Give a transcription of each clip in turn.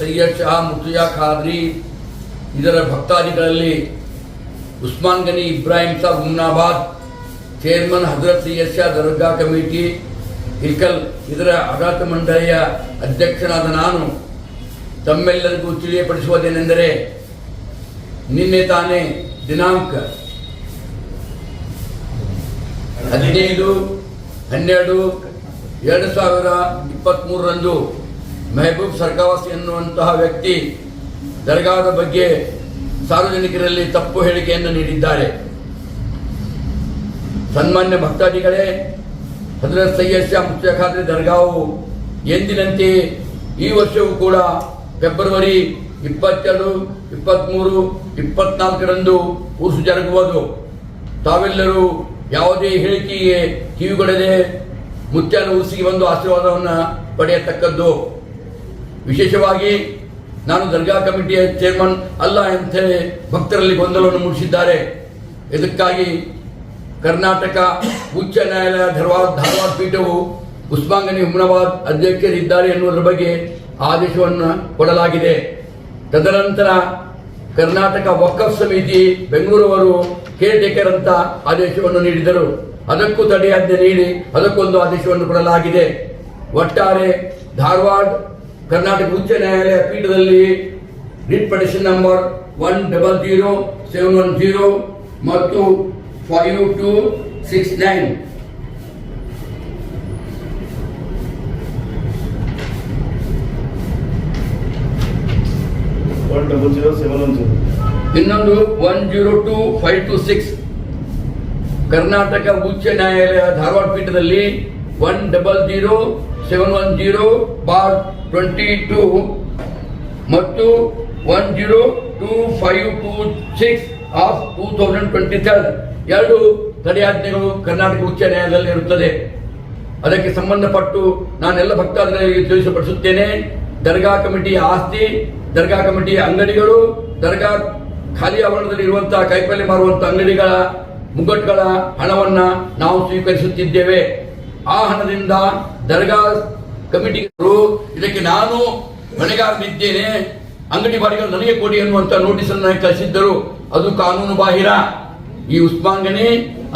ಸೈಯದ್ ಶಾ ಮುರ್ತಜಾ ಖಾದ್ರಿ ಇದರ ಭಕ್ತಾದಿಗಳಲ್ಲಿ ಉಸ್ಮಾನ್ ಗನಿ ಇಬ್ರಾಹಿಂ ಸಾಬ್ ಹುಮ್ನಾಬಾದ್, ಚೇರ್ಮನ್ ಹಜರತ್ ಸೈಯದ್ ಶಾ ದರ್ಗಾ ಕಮಿಟಿ ಇಲ್ಕಲ್ ಇದರ ಆಡಳಿತ ಮಂಡಳಿಯ ಅಧ್ಯಕ್ಷನಾದ ನಾನು ತಮ್ಮೆಲ್ಲರಿಗೂ ತಿಳಿಯಪಡಿಸುವುದೇನೆಂದರೆ, ನಿನ್ನೆ ತಾನೇ ದಿನಾಂಕ 15/12/2023 ಮೆಹಬೂಬ್ ಸರ್ಕಾವಾಸಿ ಎನ್ನುವಂತಹ ವ್ಯಕ್ತಿ ದರ್ಗಾದ ಬಗ್ಗೆ ಸಾರ್ವಜನಿಕರಲ್ಲಿ ತಪ್ಪು ಹೇಳಿಕೆಯನ್ನು ನೀಡಿದ್ದಾರೆ. ಸನ್ಮಾನ್ಯ ಭಕ್ತಾದಿಗಳೇ, ಹಜರತ್ ಸೈಯದ್ ಶಾ ಮುರ್ತಜಾ ಖಾದ್ರಿ ದರ್ಗಾವು ಎಂದಿನಂತೆ ಈ ವರ್ಷವೂ ಕೂಡ ಫೆಬ್ರವರಿ 22, 23, 24ರಂದು ಉರ್ಸು ಜರುಗುವುದು. ತಾವೆಲ್ಲರೂ ಯಾವುದೇ ಹೇಳಿಕೆಗೆ ಕಿವಿಗೊಡದೆ ಮುತ್ಯಾನ ಉರ್ಸಿಗೆ ಬಂದು ಆಶೀರ್ವಾದವನ್ನು ಪಡೆಯತಕ್ಕದ್ದು. ವಿಶೇಷವಾಗಿ ನಾನು ದರ್ಗಾ ಕಮಿಟಿಯ ಚೇರ್ಮನ್ ಅಲ್ಲ ಅಂತೇಳಿ ಭಕ್ತರಲ್ಲಿ ಗೊಂದಲವನ್ನು ಮೂಡಿಸಿದ್ದಾರೆ. ಇದಕ್ಕಾಗಿ ಕರ್ನಾಟಕ ಉಚ್ಚ ನ್ಯಾಯಾಲಯ ಧಾರವಾಡ ಪೀಠವು ಉಸ್ಮಾನ್ ಗನಿ ಹುಮ್ನಾಬಾದ್ ಅಧ್ಯಕ್ಷರಿದ್ದಾರೆ ಎನ್ನುವುದರ ಬಗ್ಗೆ ಆದೇಶವನ್ನು ಕೊಡಲಾಗಿದೆ. ತದನಂತರ ಕರ್ನಾಟಕ ವಕ್ಫ್ ಸಮಿತಿ ಬೆಂಗಳೂರವರು ಕೇರ್ ಟೇಕರ್ ಅಂತ ಆದೇಶವನ್ನು ನೀಡಿದರು. ಅದಕ್ಕೂ ತಡೆಯಾಜ್ಞೆ ನೀಡಿ ಅದಕ್ಕೊಂದು ಆದೇಶವನ್ನು ಕೊಡಲಾಗಿದೆ. ಒಟ್ಟಾರೆ ಧಾರವಾಡ ಕರ್ನಾಟಕ ಉಚ್ಚ ನ್ಯಾಯಾಲಯ ಪೀಠದಲ್ಲಿ ರಿಟ್ ಪಿಟಿಷನ್ ನಂಬರ್ 1000710 ಮತ್ತು 5269 ಇನ್ನೊಂದು 102526 ಕರ್ನಾಟಕ ಉಚ್ಚ ನ್ಯಾಯಾಲಯ ಧಾರವಾಡ ಪೀಠದಲ್ಲಿ 1000710/22 ಮತ್ತು 102526 ಆಫ್ 2023 ಎರಡು ತಡೆಯಾಜ್ಞೆಗಳು ಕರ್ನಾಟಕ ಉಚ್ಚ ನ್ಯಾಯಾಲಯದಲ್ಲಿ ಇರುತ್ತದೆ. ಅದಕ್ಕೆ ಸಂಬಂಧಪಟ್ಟು ನಾನೆಲ್ಲ ಭಕ್ತಾದಿಗಳಿಗೆ ತಿಳಿಸಪಡಿಸುತ್ತೇನೆ. ದರ್ಗಾ ಕಮಿಟಿಯ ಆಸ್ತಿ, ದರ್ಗಾ ಕಮಿಟಿಯ ಅಂಗಡಿಗಳು, ದರ್ಗಾ ಖಾಲಿ ಆವರಣದಲ್ಲಿ ಇರುವಂತಹ ಕೈಪಲ್ಯ ಮಾರುವಂತಹ ಅಂಗಡಿಗಳ ಮುಗ್ಗಟ್ಟುಗಳ ಹಣವನ್ನ ನಾವು ಸ್ವೀಕರಿಸುತ್ತಿದ್ದೇವೆ. ಆ ಹಣದಿಂದ ದರ್ಗಾ ಕಮಿಟಿಗಳು ಇದಕ್ಕೆ ನಾನು ಹೊಣೆಗಾರನಿದ್ದೇನೆ, ಅಂಗಡಿ ಬಾಡಿಗೆ ನನಗೆ ಕೊಡಿ ಎನ್ನುವಂತ ನೋಟಿಸ್ ಅನ್ನು ಕಳಿಸಿದ್ದರು. ಅದು ಕಾನೂನು ಬಾಹಿರ. ಈ ಉಸ್ಮಾನ್ ಗನಿ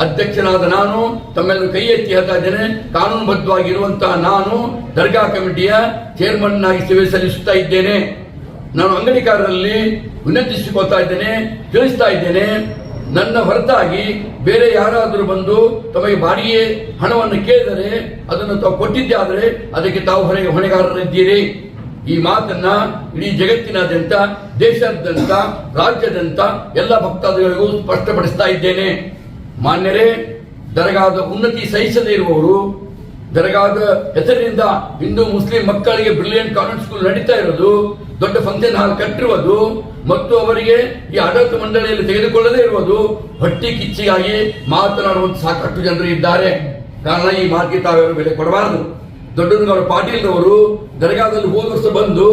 ಅಧ್ಯಕ್ಷನಾದ ನಾನು ತಮ್ಮೆಲ್ಲರೂ ಕೈ ಎತ್ತಿ ಹೇಳ್ತಾ ಇದ್ದೇನೆ, ಕಾನೂನುಬದ್ಧವಾಗಿರುವಂತಹ ನಾನು ದರ್ಗಾ ಕಮಿಟಿಯ ಚೇರ್ಮನ್ ಆಗಿ ಸೇವೆ ಸಲ್ಲಿಸುತ್ತಾ ಇದ್ದೇನೆ. ನಾನು ಅಂಗಡಿಕಾರರಲ್ಲಿ ವಿನಂತಿಸಿಕೊಳ್ತಾ ಇದ್ದೇನೆ, ತಿಳಿಸ್ತಾ ಇದ್ದೇನೆ, ನನ್ನ ಹೊರತಾಗಿ ಬೇರೆ ಯಾರಾದರೂ ಬಂದು ತಮಗೆ ಬಾಡಿಗೆ ಹಣವನ್ನು ಕೇಳಿದರೆ ಅದನ್ನು ತಾವು ಕೊಟ್ಟಿದ್ದೇ ಆದರೆ ಅದಕ್ಕೆ ತಾವು ಹೊಣೆಗಾರರಿದ್ದೀರಿ. ಈ ಮಾತನ್ನ ಇಡೀ ಜಗತ್ತಿನಾದ್ಯಂತ, ದೇಶಾದ್ಯಂತ, ರಾಜ್ಯಾದ್ಯಂತ ಎಲ್ಲ ಭಕ್ತಾದಿಗಳಿಗೂ ಸ್ಪಷ್ಟಪಡಿಸ್ತಾ ಇದ್ದೇನೆ. ಮಾನ್ಯರೇ, ದರ್ಗಾದ ಉನ್ನತಿ ಸಹಿಸದೇ ಇರುವವರು, ದರ್ಗಾದ ಹೆಸರಿನಿಂದ ಹಿಂದೂ ಮುಸ್ಲಿಂ ಮಕ್ಕಳಿಗೆ ಬ್ರಿಲಿಯಂಟ್ ಕಾನ್ವೆಂಟ್ ಸ್ಕೂಲ್ ನಡೀತಾ ಇರೋದು, ದೊಡ್ಡ ಫಂಕ್ಷನ್ ಹಾಲ್ ಕಟ್ಟಿರುವುದು ಮತ್ತು ಅವರಿಗೆ ಈ ಆಡಳಿತ ಮಂಡಳಿಯಲ್ಲಿ ತೆಗೆದುಕೊಳ್ಳದೇ ಇರುವುದು ಹೊಟ್ಟೆ ಕಿಚ್ಚಿಗಾಗಿ ಮಾತನಾಡುವಂತ ಸಾಕಷ್ಟು ಜನರು ಇದ್ದಾರೆ. ಕಾರಣ ಈ ಮಾತಿಗೆ ತಾವ್ಯಾರು ಬೆಲೆ ಕೊಡಬಾರದು. ದೊಡ್ಡನಗೌಡ ಪಾಟೀಲ್ ಅವರು ದರ್ಗಾದಲ್ಲಿ ಹೋದ ವರ್ಷ ಬಂದು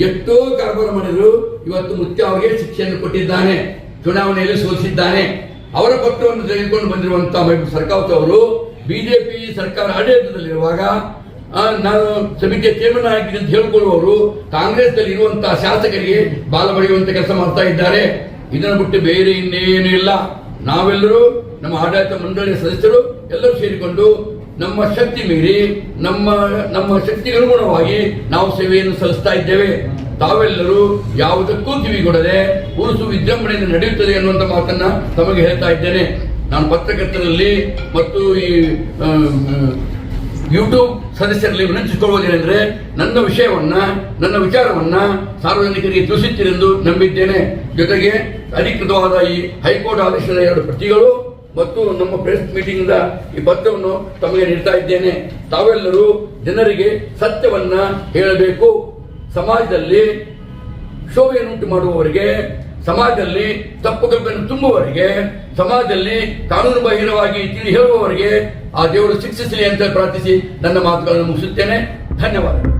ಎಷ್ಟೋ ಕಾರ್ಬಾರ ಮಾಡಿದ್ರು. ಇವತ್ತು ಮುತ್ಯ ಅವರಿಗೆ ಶಿಕ್ಷೆಯನ್ನು ಕೊಟ್ಟಿದ್ದಾನೆ, ಚುನಾವಣೆಯಲ್ಲಿ ಸೋಲಿಸಿದ್ದಾನೆ. ಅವರ ಪತ್ರವನ್ನು ತೆಗೆದುಕೊಂಡು ಬಂದಿರುವಂತಹ ಮೆಹಬೂಬ್ ಸರ್ಕಾವತ್ ಅವರು ಬಿಜೆಪಿ ಸರ್ಕಾರ ಆಡಳಿತದಲ್ಲಿರುವಾಗ ನಾನು ಸಮಿತಿಯ ಚೇರ್ಮನ್ ಆಗಿದ್ದೆ ಅಂತ ಹೇಳಿಕೊಳ್ಳುವವರು ಕಾಂಗ್ರೆಸ್ನಲ್ಲಿ ಇರುವಂತಹ ಶಾಸಕರಿಗೆ ಬಾಲ ಬಡಿಯುವಂತ ಕೆಲಸ ಮಾಡ್ತಾ ಇದ್ದಾರೆ. ಇದನ್ನು ಬಿಟ್ಟು ಬೇರೆ ಇನ್ನೇನು ಇಲ್ಲ. ನಾವೆಲ್ಲರೂ ನಮ್ಮ ಆಡಳಿತ ಮಂಡಳಿಯ ಸದಸ್ಯರು ಎಲ್ಲರೂ ಸೇರಿಕೊಂಡು ನಮ್ಮ ಶಕ್ತಿ ಮೀರಿ ನಮ್ಮ ಶಕ್ತಿಗೆ ಅನುಗುಣವಾಗಿ ನಾವು ಸೇವೆಯನ್ನು ಸಲ್ಲಿಸ್ತಾ ಇದ್ದೇವೆ. ತಾವೆಲ್ಲರೂ ಯಾವುದಕ್ಕೂ ಕಿವಿಗೊಡದೆ ಉರುಸು ವಿಜೃಂಭಣೆಯಿಂದ ನಡೆಯುತ್ತದೆ ಎನ್ನುವಂತ ಮಾತನ್ನ ತಮಗೆ ಹೇಳ್ತಾ ಇದ್ದೇನೆ. ನಾನು ಪತ್ರಕರ್ತರಲ್ಲಿ ಮತ್ತು ಈ ಯೂಟ್ಯೂಬ್ ಸದಸ್ಯರಲ್ಲಿ ವಿನಂತಿಸಿಕೊಳ್ಳುವುದೇನೆಂದರೆ, ನನ್ನ ವಿಚಾರವನ್ನ ಸಾರ್ವಜನಿಕರಿಗೆ ತಿಳಿಸುತ್ತೀರೆಂದು ನಂಬಿದ್ದೇನೆ. ಜೊತೆಗೆ ಅಧಿಕೃತವಾದ ಈ ಹೈಕೋರ್ಟ್ ಆದೇಶದ 2 ಪ್ರತಿಗಳು ಮತ್ತು ನಮ್ಮ ಪ್ರೆಸ್ ಮೀಟಿಂಗ್ ಈ ಪತ್ರವನ್ನು ತಮಗೆ ನೀಡ್ತಾ ಇದ್ದೇನೆ. ತಾವೆಲ್ಲರೂ ಜನರಿಗೆ ಸತ್ಯವನ್ನ ಹೇಳಬೇಕು. ಸಮಾಜದಲ್ಲಿ ಶೋಭೆಯನ್ನುಂಟು ಮಾಡುವವರಿಗೆ, ಸಮಾಜದಲ್ಲಿ ತಪ್ಪು ಕಲ್ಪನೆ ತುಂಬುವವರಿಗೆ, ಸಮಾಜದಲ್ಲಿ ಕಾನೂನು ಬಾಹಿರವಾಗಿ ತಿಳಿ ಹೇಳುವವರಿಗೆ ಆ ದೇವರು ಶಿಕ್ಷಿಸಲಿ ಅಂತ ಪ್ರಾರ್ಥಿಸಿ ನನ್ನ ಮಾತುಗಳನ್ನು ಮುಗಿಸುತ್ತೇನೆ. ಧನ್ಯವಾದಗಳು.